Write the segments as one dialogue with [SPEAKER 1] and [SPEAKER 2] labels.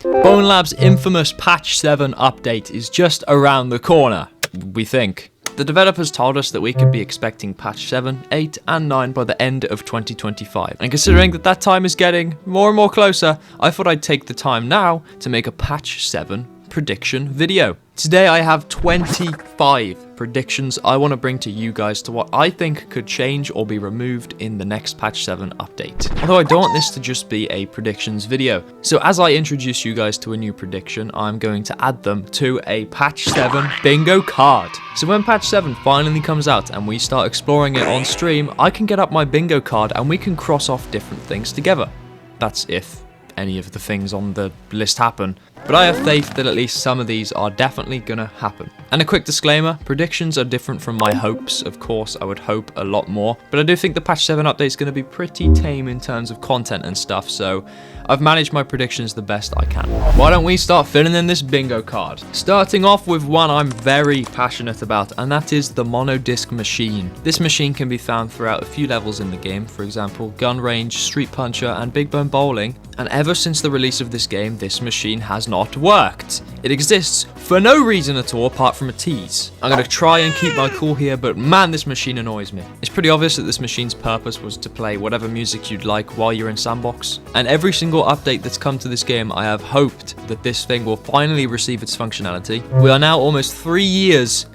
[SPEAKER 1] Bonelab's infamous Patch 7 update is just around the corner, we think. The developers told us that we could be expecting Patch 7, 8, and 9 by the end of 2025. And considering that that time is getting more and more closer, I thought I'd take the time now to make a Patch 7 prediction video. Today I have 25 predictions I want to bring to you guys to what I think could change or be removed in the next Patch 7 update. Although I don't want this to just be a predictions video. So as I introduce you guys to a new prediction, I'm going to add them to a Patch 7 bingo card. So when Patch 7 finally comes out and we start exploring it on stream, I can get up my bingo card and we can cross off different things together. That's if any of the things on the list happen. But I have faith that at least some of these are definitely gonna happen. And a quick disclaimer, predictions are different from my hopes. Of course, I would hope a lot more, but I do think the Patch 7 update is gonna be pretty tame in terms of content and stuff, so I've managed my predictions the best I can. Why don't we start filling in this bingo card? Starting off with one I'm very passionate about, and that is the Monodisk machine. This machine can be found throughout a few levels in the game, for example, Gun Range, Street Puncher, and Big Bone Bowling, and ever since the release of this game, this machine has not worked. It exists for no reason at all apart from a tease. I'm going to try and keep my cool here, but man, this machine annoys me. It's pretty obvious that this machine's purpose was to play whatever music you'd like while you're in Sandbox, and every single update that's come to this game, I have hoped that this thing will finally receive its functionality. We are now almost 3 years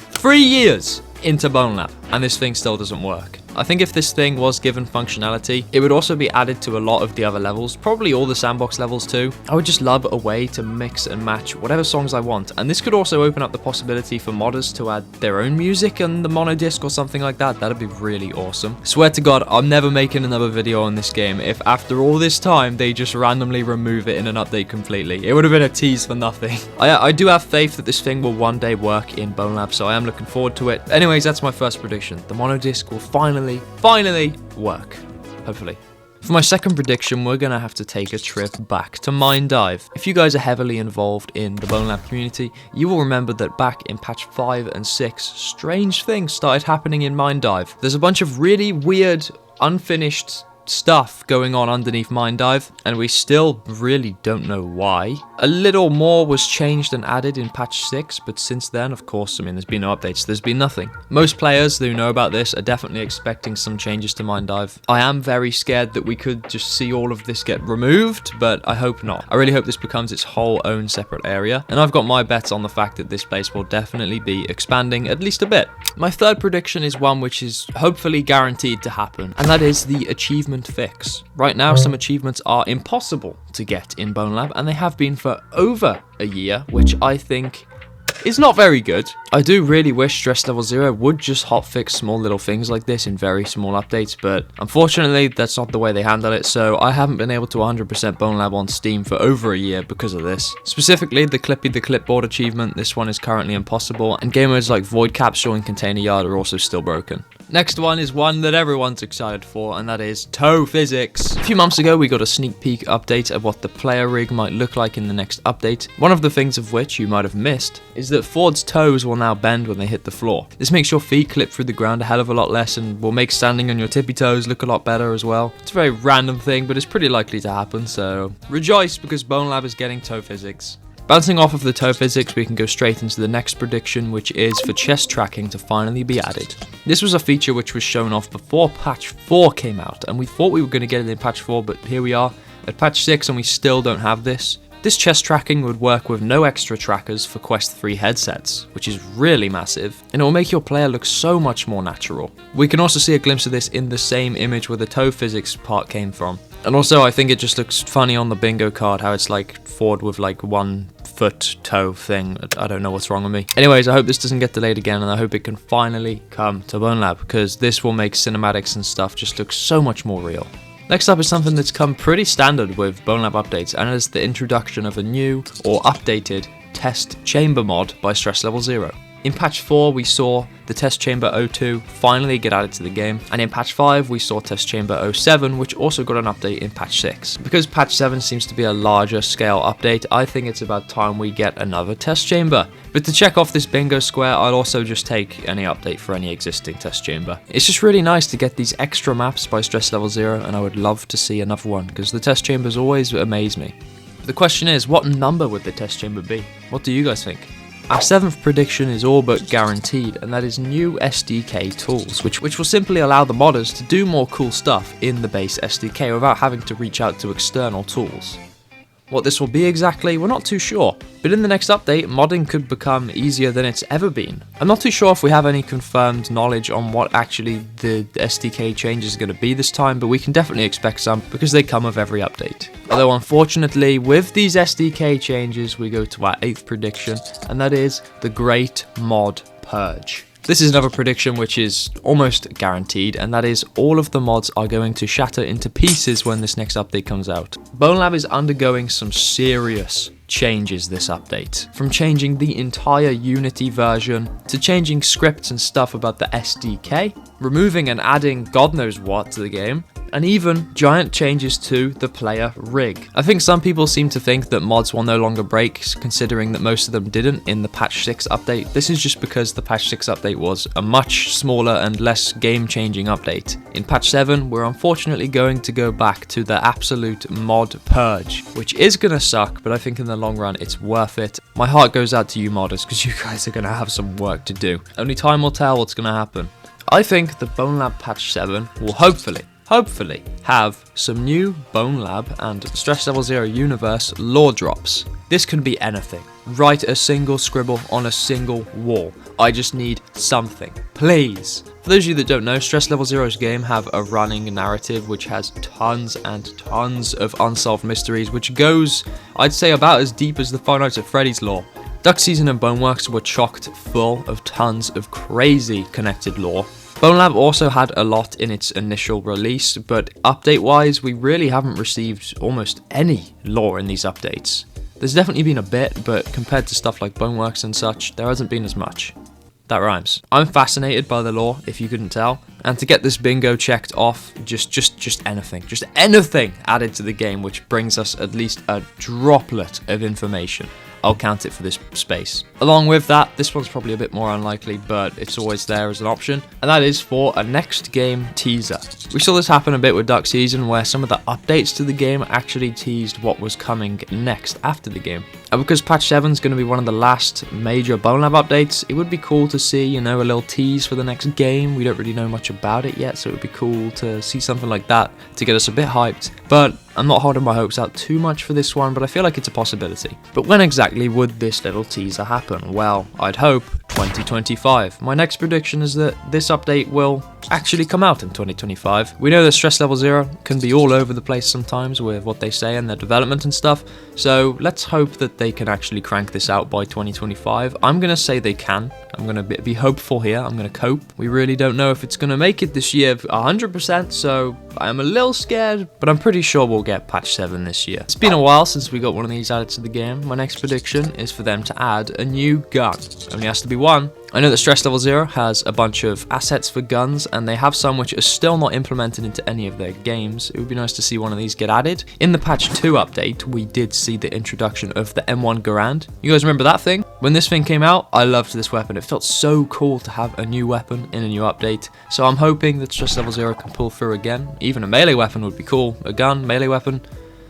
[SPEAKER 1] into Bonelab, and this thing still doesn't work. I think if this thing was given functionality, it would also be added to a lot of the other levels, probably all the Sandbox levels too. I would just love a way to mix and match whatever songs I want, and this could also open up the possibility for modders to add their own music on the Monodisk or something like that. That'd be really awesome. Swear to God, I'm never making another video on this game if after all this time they just randomly remove it in an update completely. It would have been a tease for nothing. I do have faith that this thing will one day work in Bonelab, so I am looking forward to it. Anyways, that's my first prediction. The Monodisk will finally work. Hopefully. For my second prediction, we're going to have to take a trip back to Mine Dive. If you guys are heavily involved in the Bonelab community, you will remember that back in patch 5 and 6, strange things started happening in Mine Dive. There's a bunch of really weird, unfinished stuff going on underneath Mine Dive, and we still really don't know why. A little more was changed and added in patch 6, but since then, of course, I mean, there's been no updates, there's been nothing. Most players who know about this are definitely expecting some changes to Mine Dive. I am very scared that we could just see all of this get removed, but I hope not. I really hope this becomes its whole own separate area, and I've got my bets on the fact that this place will definitely be expanding at least a bit. My third prediction is one which is hopefully guaranteed to happen, and that is the achievement fix. Right now, some achievements are impossible to get in Bonelab, and they have been for over a year, which I think is not very good. I do really wish Stress Level 0 would just hotfix small little things like this in very small updates, but unfortunately that's not the way they handle it, so I haven't been able to 100% Bonelab on Steam for over a year because of this. Specifically, the Clippy the Clipboard achievement, this one is currently impossible, and game modes like Void Capsule and Container Yard are also still broken. Next one is one that everyone's excited for, and that is toe physics. A few months ago, we got a sneak peek update of what the player rig might look like in the next update. One of the things of which you might have missed is that Ford's toes will now bend when they hit the floor. This makes your feet clip through the ground a hell of a lot less and will make standing on your tippy toes look a lot better as well. It's a very random thing, but it's pretty likely to happen, so rejoice because Bonelab is getting toe physics. Bouncing off of the toe physics, we can go straight into the next prediction, which is for chest tracking to finally be added. This was a feature which was shown off before patch 4 came out, and we thought we were going to get it in patch 4, but here we are at patch 6 and we still don't have this. This chest tracking would work with no extra trackers for Quest 3 headsets, which is really massive, and it will make your player look so much more natural. We can also see a glimpse of this in the same image where the toe physics part came from. And also, I think it just looks funny on the bingo card, how it's like Ford with like 1 foot toe thing. I don't know what's wrong with me. Anyways, I hope this doesn't get delayed again, and I hope it can finally come to Bonelab, because this will make cinematics and stuff just look so much more real. Next up is something that's come pretty standard with Bonelab updates, and it is the introduction of a new or updated test chamber mod by Stress Level 0. In patch 4, we saw the test chamber 02 finally get added to the game, and in patch 5, we saw test chamber 07, which also got an update in patch 6. Because patch 7 seems to be a larger scale update, I think it's about time we get another test chamber. But to check off this bingo square, I'll also just take any update for any existing test chamber. It's just really nice to get these extra maps by Stress Level 0, and I would love to see another one, because the test chambers always amaze me. The question is, what number would the test chamber be? What do you guys think? Our 7th prediction is all but guaranteed, and that is new SDK tools, which will simply allow the modders to do more cool stuff in the base SDK without having to reach out to external tools. What this will be exactly, we're not too sure, but in the next update, modding could become easier than it's ever been. I'm not too sure if we have any confirmed knowledge on what actually the SDK change is going to be this time, but we can definitely expect some because they come with every update. Although unfortunately, with these SDK changes, we go to our 8th prediction, and that is the Great Mod Purge. This is another prediction which is almost guaranteed, and that is all of the mods are going to shatter into pieces when this next update comes out. Bonelab is undergoing some serious changes this update. From changing the entire Unity version, to changing scripts and stuff about the SDK, removing and adding God knows what to the game, and even giant changes to the player rig. I think some people seem to think that mods will no longer break, considering that most of them didn't in the patch 6 update. This is just because the patch 6 update was a much smaller and less game-changing update. In patch 7, we're unfortunately going to go back to the absolute mod purge, which is gonna suck, but I think in the long run it's worth it. My heart goes out to you modders, because you guys are gonna have some work to do. Only time will tell what's gonna happen. I think the Bonelab Patch 7 will hopefully have some new Bonelab and Stress Level 0 universe lore drops. This can be anything. Write a single scribble on a single wall. I just need something, please. For those of you that don't know, Stress Level 0's game have a running narrative which has tons and tons of unsolved mysteries, which goes, I'd say, about as deep as the Five Nights at Freddy's lore. Duck Season and Boneworks were chocked full of tons of crazy connected lore. Bonelab also had a lot in its initial release, but update-wise, we really haven't received almost any lore in these updates. There's definitely been a bit, but compared to stuff like Boneworks and such, there hasn't been as much. That rhymes. I'm fascinated by the lore, if you couldn't tell, and to get this bingo checked off, just anything added to the game which brings us at least a droplet of information. I'll count it for this space. Along with that, this one's probably a bit more unlikely, but it's always there as an option, and that is for a next game teaser. We saw this happen a bit with Duck Season, where some of the updates to the game actually teased what was coming next after the game. And because patch 7 is going to be one of the last major Bonelab updates, it would be cool to see, you know, a little tease for the next game. We don't really know much about it yet, so it would be cool to see something like that to get us a bit hyped. But I'm not holding my hopes out too much for this one, but I feel like it's a possibility. But when exactly would this little teaser happen? Well, I'd hope 2025. My next prediction is that this update will actually come out in 2025. We know that Stress Level 0 can be all over the place sometimes with what they say and their development and stuff, so let's hope that they can actually crank this out by 2025. I'm going to say they can. I'm going to be hopeful here. I'm going to cope. We really don't know if it's going to make it this year 100%, so I'm a little scared, but I'm pretty sure we'll get patch 7 this year. It's been a while since we got one of these added to the game. My next prediction is for them to add a new gun. Only has to be one. I know that Stress Level 0 has a bunch of assets for guns, and they have some which are still not implemented into any of their games. It would be nice to see one of these get added. In the patch 2 update, we did see the introduction of the M1 Garand. You guys remember that thing? When this thing came out, I loved this weapon. It felt so cool to have a new weapon in a new update. So I'm hoping that Stress Level 0 can pull through again. Even a melee weapon would be cool. A gun, melee weapon.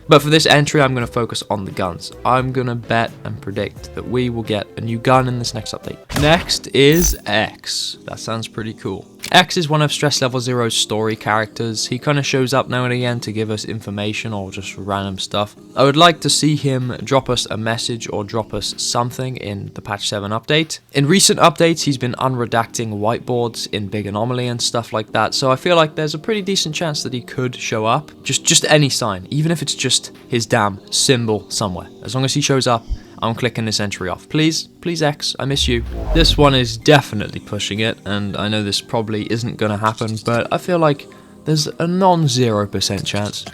[SPEAKER 1] But for this entry, I'm going to focus on the guns. I'm going to bet and predict that we will get a new gun in this next update. Next is X. That sounds pretty cool. X is one of Stress Level 0's story characters. He kind of shows up now and again to give us information or just random stuff. I would like to see him drop us a message or drop us something in the patch 7 update. In recent updates, he's been unredacting whiteboards in Big Anomaly and stuff like that, so I feel like there's a pretty decent chance that he could show up. Just any sign, even if it's just his damn symbol somewhere. As long as he shows up, I'm clicking this entry off. Please X, I miss you. This one is definitely pushing it, and I know this probably isn't going to happen, but I feel like there's a non-0% chance.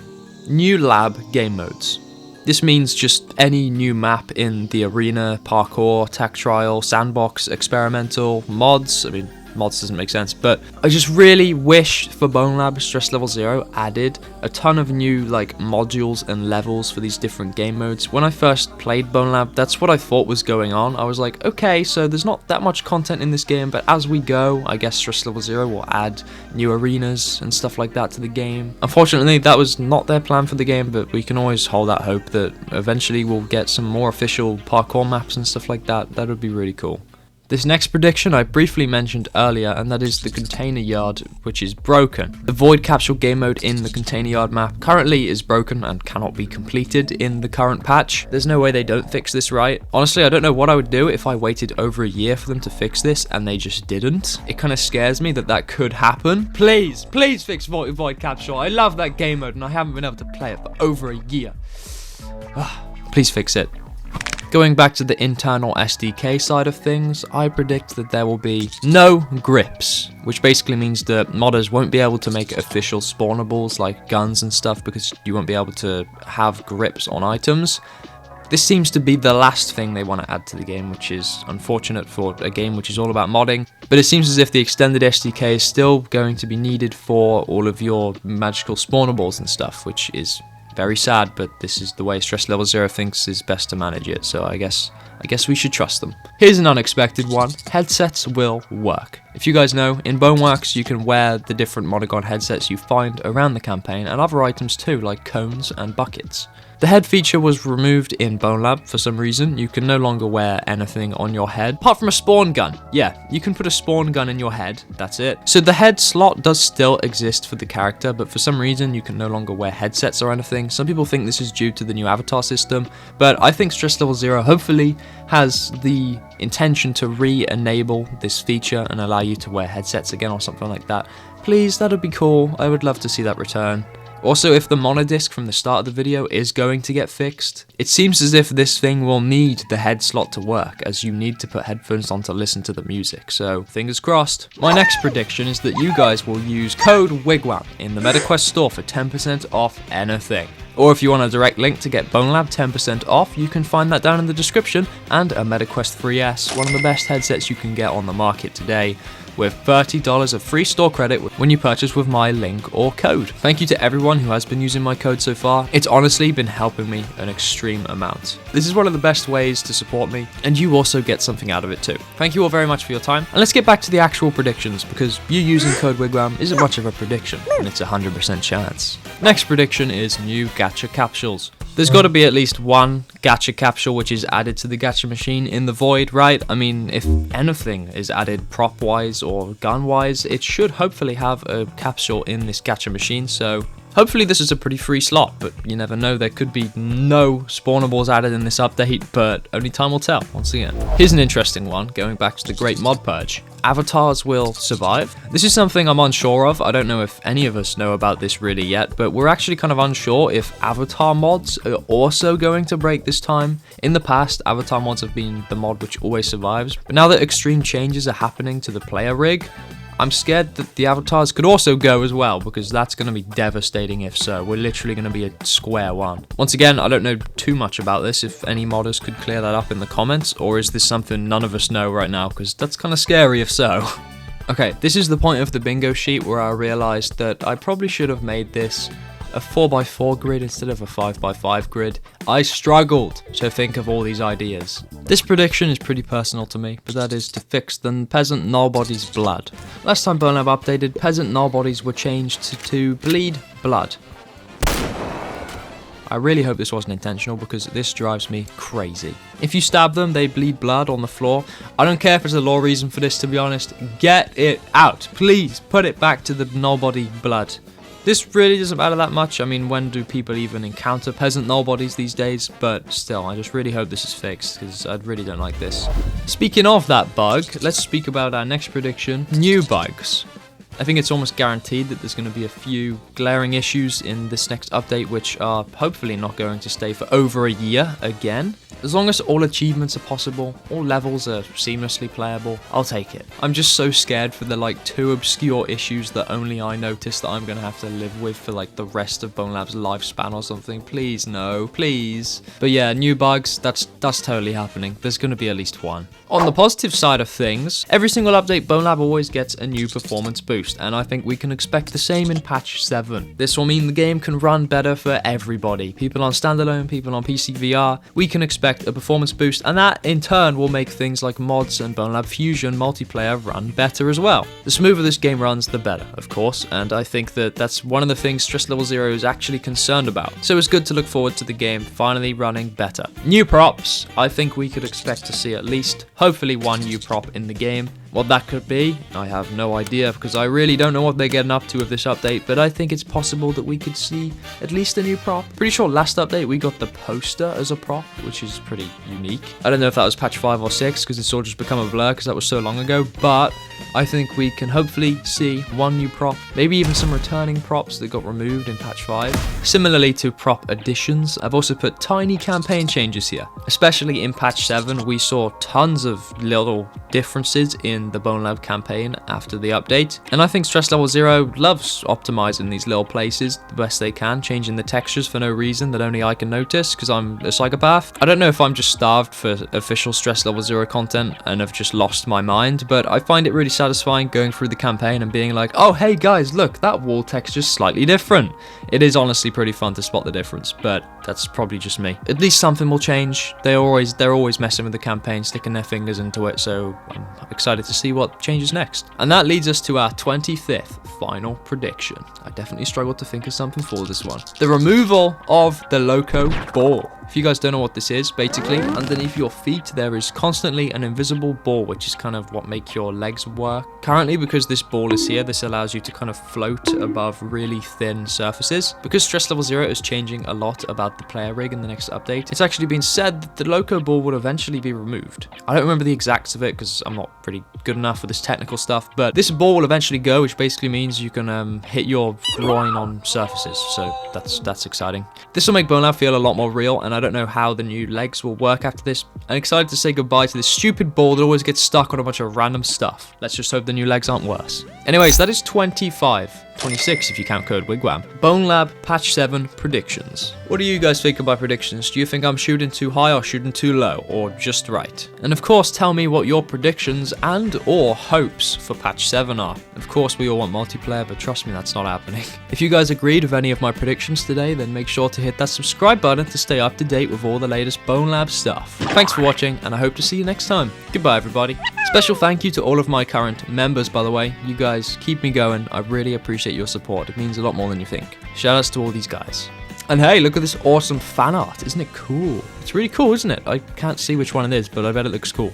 [SPEAKER 1] New lab game modes. This means just any new map in the arena, parkour, tech trial, sandbox, experimental, mods. I mean, mods doesn't make sense. But I just really wish for Bonelab Stress Level 0 added a ton of new like modules and levels for these different game modes. When I first played Bonelab, that's what I thought was going on. I was like, okay, so there's not that much content in this game, but as we go, I guess Stress Level 0 will add new arenas and stuff like that to the game. Unfortunately, that was not their plan for the game, but we can always hold out hope that eventually we'll get some more official parkour maps and stuff like that. That would be really cool. This next prediction I briefly mentioned earlier, and that is the container yard, which is broken. The void capsule game mode in the container yard map currently is broken and cannot be completed in the current patch. There's no way they don't fix this, right? Honestly, I don't know what I would do if I waited over a year for them to fix this and they just didn't. It kind of scares me that that could happen. Please fix void capsule. I love that game mode and I haven't been able to play it for over a year. Please fix it. Going back to the internal SDK side of things, I predict that there will be no grips, which basically means that modders won't be able to make official spawnables like guns and stuff because you won't be able to have grips on items. This seems to be the last thing they want to add to the game, which is unfortunate for a game which is all about modding. But it seems as if the extended SDK is still going to be needed for all of your magical spawnables and stuff, which is very sad, but this is the way Stress Level 0 thinks is best to manage it, so I guess we should trust them. Here's an unexpected one. Headsets will work. If you guys know, in Boneworks you can wear the different Monogon headsets you find around the campaign and other items too, like cones and buckets. The head feature was removed in Bonelab for some reason. You can no longer wear anything on your head, apart from a spawn gun. Yeah, you can put a spawn gun in your head, that's it. So the head slot does still exist for the character, but for some reason you can no longer wear headsets or anything. Some people think this is due to the new avatar system, but I think Stress Level 0 hopefully has the intention to re-enable this feature and allow you to wear headsets again or something like that. Please, that would be cool. I would love to see that return. Also, if the Monodisk from the start of the video is going to get fixed, it seems as if this thing will need the head slot to work, as you need to put headphones on to listen to the music, so fingers crossed. My next prediction is that you guys will use code WIGWAM in the MetaQuest store for 10% off anything. Or if you want a direct link to get Bonelab 10% off, you can find that down in the description, and a MetaQuest 3S, one of the best headsets you can get on the market today, with $30 of free store credit when you purchase with my link or code. Thank you to everyone who has been using my code so far. It's honestly been helping me an extreme amount. This is one of the best ways to support me, and you also get something out of it too. Thank you all very much for your time, and let's get back to the actual predictions, because you using code WIGWAM isn't much of a prediction, and it's a 100% chance. Next prediction is new gacha capsules. There's got to be at least one gacha capsule which is added to the gacha machine in the void, right? I mean, if anything is added prop-wise or gun-wise, it should hopefully have a capsule in this gacha machine, so hopefully this is a pretty free slot, but you never know, there could be no spawnables added in this update, but only time will tell, once again. Here's an interesting one, going back to the great mod purge. Avatars will survive. This is something I'm unsure of. I don't know if any of us know about this really yet, but we're actually kind of unsure if avatar mods are also going to break this time. In the past, avatar mods have been the mod which always survives, but now that extreme changes are happening to the player rig, I'm scared that the avatars could also go as well, because that's going to be devastating if so. We're literally going to be at square one. Once again, I don't know too much about this. If any modders could clear that up in the comments, or is this something none of us know right now, because that's kind of scary if so. Okay, this is the point of the bingo sheet where I realized that I probably should have made this a 4x4 grid instead of a 5x5 grid. I struggled to think of all these ideas. This prediction is pretty personal to me, but that is to fix the peasant nullbody's blood. Last time Bonelab updated, peasant nullbodies were changed to bleed blood. I really hope this wasn't intentional, because this drives me crazy. If you stab them, they bleed blood on the floor. I don't care if there's a law reason for this, to be honest. Get it out. Please put it back to the nullbody blood. This really doesn't matter that much. I mean, when do people even encounter peasant nullbodies these days? But still, I just really hope this is fixed, because I really don't like this. Speaking of that bug, let's speak about our next prediction, new bugs. I think it's almost guaranteed that there's going to be a few glaring issues in this next update, which are hopefully not going to stay for over a year again. As long as all achievements are possible, all levels are seamlessly playable, I'll take it. I'm just so scared for the like 2 obscure issues that only I noticed that I'm gonna have to live with for like the rest of Bonelab's lifespan or something. Please no, please. But yeah, new bugs, that's totally happening. There's gonna be at least one. On the positive side of things, every single update Bonelab always gets a new performance boost, and I think we can expect the same in patch 7. This will mean the game can run better for everybody. People on standalone, people on PC VR, we can expect a performance boost, and that in turn will make things like mods and Bonelab Fusion multiplayer run better as well. The smoother this game runs, the better, of course, and I think that that's one of the things Stress Level 0 is actually concerned about. So it's good to look forward to the game finally running better. New props, I think we could expect to see at least, hopefully, one new prop in the game. What that could be, I have no idea, because I really don't know what they're getting up to with this update, but I think it's possible that we could see at least a new prop. Pretty sure last update we got the poster as a prop, which is pretty unique. I don't know if that was patch 5 or 6, because it's all just become a blur, because that was so long ago, but I think we can hopefully see one new prop, maybe even some returning props that got removed in patch 5. Similarly to prop additions, I've also put tiny campaign changes here. Especially in patch 7, we saw tons of little differences in the Bonelab campaign after the update, and I think Stress Level 0 loves optimizing these little places the best they can, changing the textures for no reason that only I can notice because I'm a psychopath. I don't know if I'm just starved for official Stress Level 0 content and have just lost my mind, but I find it really satisfying going through the campaign and being like, oh hey guys, look, that wall texture's slightly different. It is honestly pretty fun to spot the difference, but that's probably just me. At least something will change. They're always messing with the campaign, sticking their fingers into it, so I'm excited to see what changes next. And that leads us to our 25th final prediction. I definitely struggled to think of something for this one. The removal of the Loco ball. If you guys don't know what this is, basically, underneath your feet there is constantly an invisible ball, which is kind of what makes your legs work. Currently, because this ball is here, this allows you to kind of float above really thin surfaces. Because Stress Level 0 is changing a lot about the player rig in the next update, it's actually been said that the Loco ball will eventually be removed. I don't remember the exacts of it because I'm not pretty good enough with this technical stuff, but this ball will eventually go, which basically means you can hit your groin on surfaces, so that's exciting. This will make Bonelab feel a lot more real, and I don't know how the new legs will work after this. I'm excited to say goodbye to this stupid ball that always gets stuck on a bunch of random stuff. Let's just hope the new legs aren't worse. Anyways, that is 26 if you count code Wigwam. Bonelab Patch 7 predictions. What do you guys think of my predictions? Do you think I'm shooting too high or shooting too low, or just right? And of course, tell me what your predictions and or hopes for Patch 7 are. Of course, we all want multiplayer, but trust me, that's not happening. If you guys agreed with any of my predictions today, then make sure to hit that subscribe button to stay up to date with all the latest Bonelab stuff. Thanks for watching, and I hope to see you next time. Goodbye, everybody. Special thank you to all of my current members, by the way. You guys keep me going. I really appreciate your support. It means a lot more than you think. Shoutouts to all these guys. And hey, look at this awesome fan art. Isn't it cool? It's really cool, isn't it? I can't see which one it is, but I bet it looks cool.